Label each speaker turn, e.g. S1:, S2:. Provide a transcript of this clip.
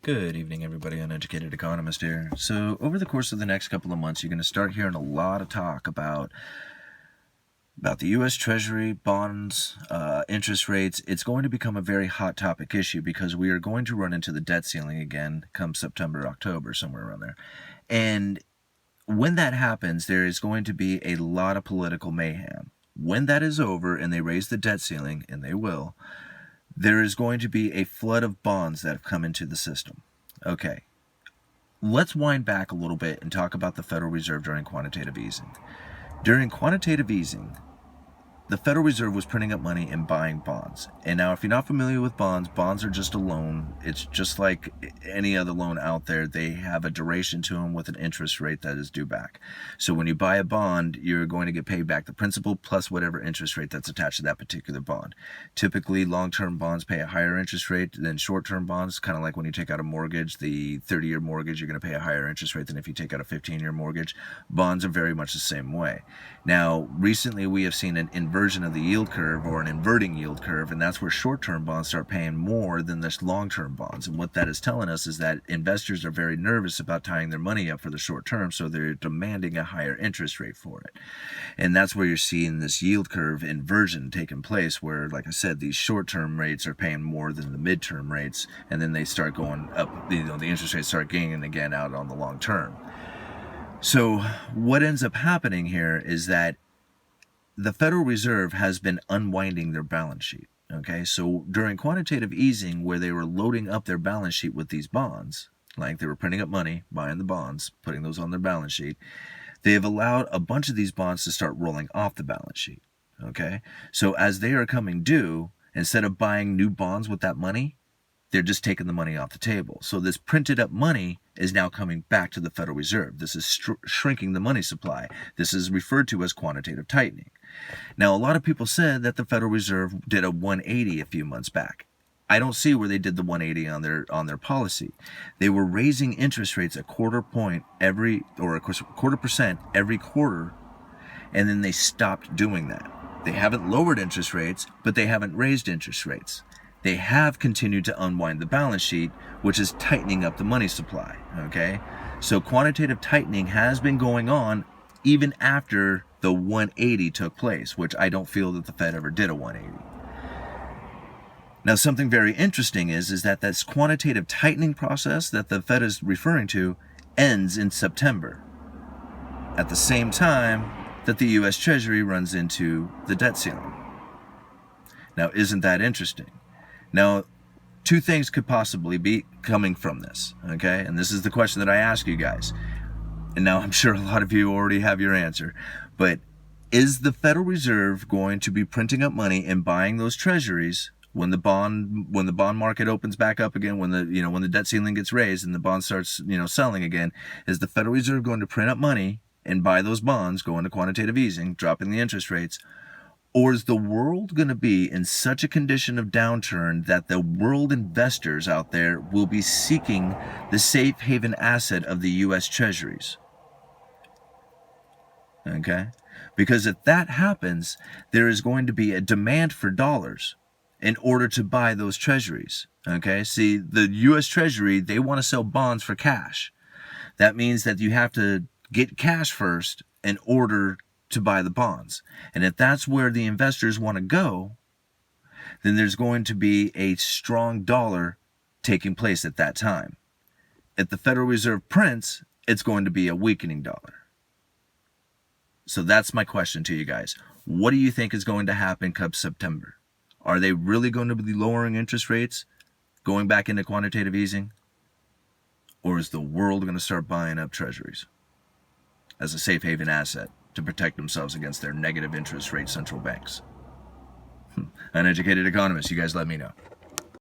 S1: Good evening, everybody. Uneducated Economist here. So over the course of the next couple of months, you're going to start hearing a lot of talk about the U.S. Treasury, bonds, interest rates. It's going to become a very hot topic issue because we are going to run into the debt ceiling again come September, October, somewhere around there. And when that happens, there is going to be a lot of political mayhem. When that is over and they raise the debt ceiling, and they will, there is going to be a flood of bonds that have come into the system. Okay, let's wind back a little bit and talk about the Federal Reserve during quantitative easing. During quantitative easing, the Federal Reserve was printing up money and buying bonds. And now, if you're not familiar with bonds, bonds are just a loan. It's just like any other loan out there. They have a duration to them with an interest rate that is due back. So when you buy a bond, you're going to get paid back the principal plus whatever interest rate that's attached to that particular bond. Typically, long-term bonds pay a higher interest rate than short-term bonds, kind of like when you take out a mortgage, the 30-year mortgage, you're going to pay a higher interest rate than if you take out a 15-year mortgage. Bonds are very much the same way. Now, recently we have seen an inversion of the yield curve, or an inverting yield curve, and that's where short-term bonds start paying more than the long-term bonds. And what that is telling us is that investors are very nervous about tying their money up for the short term, so they're demanding a higher interest rate for it. And that's where you're seeing this yield curve inversion taking place, where, like I said, these short-term rates are paying more than the mid-term rates, and then they start going up, the interest rates start gaining again out on the long term. So what ends up happening here is that the Federal Reserve has been unwinding their balance sheet. Okay, so during quantitative easing, where they were loading up their balance sheet with these bonds, like they were printing up money, buying the bonds, putting those on their balance sheet, they have allowed a bunch of these bonds to start rolling off the balance sheet. Okay, so as they are coming due, instead of buying new bonds with that money, they're just taking the money off the table. So this printed up money is now coming back to the Federal Reserve. This is shrinking the money supply. This is referred to as quantitative tightening. Now, a lot of people said that the Federal Reserve did a 180 a few months back. I don't see where they did the 180 on their policy. They were raising interest rates a quarter percent every quarter, and then they stopped doing that. They haven't lowered interest rates, but they haven't raised interest rates. They have continued to unwind the balance sheet, which is tightening up the money supply, okay? So quantitative tightening has been going on even after the 180 took place, which I don't feel that the Fed ever did a 180. Now, something very interesting is that this quantitative tightening process that the Fed is referring to ends in September, at the same time that the U.S. Treasury runs into the debt ceiling. Now, isn't that interesting? Now, two things could possibly be coming from this, okay? And this is the question that I ask you guys. And now I'm sure a lot of you already have your answer. But is the Federal Reserve going to be printing up money and buying those treasuries when the bond market opens back up again, when the debt ceiling gets raised and the bond starts, selling again? Is the Federal Reserve going to print up money and buy those bonds, go into quantitative easing, dropping the interest rates? Or is the world going to be in such a condition of downturn that the world investors out there will be seeking the safe haven asset of the U.S. Treasuries? Okay? Because if that happens, there is going to be a demand for dollars in order to buy those treasuries. Okay? See, the U.S. Treasury, they want to sell bonds for cash. That means that you have to get cash first in order to buy the bonds. And if that's where the investors want to go, then there's going to be a strong dollar taking place at that time. If the Federal Reserve prints, it's going to be a weakening dollar. So that's my question to you guys. What do you think is going to happen come September? Are they really going to be lowering interest rates, going back into quantitative easing? Or is the world going to start buying up treasuries as a safe haven asset to protect themselves against their negative interest rate central banks? Uneducated economists, you guys let me know.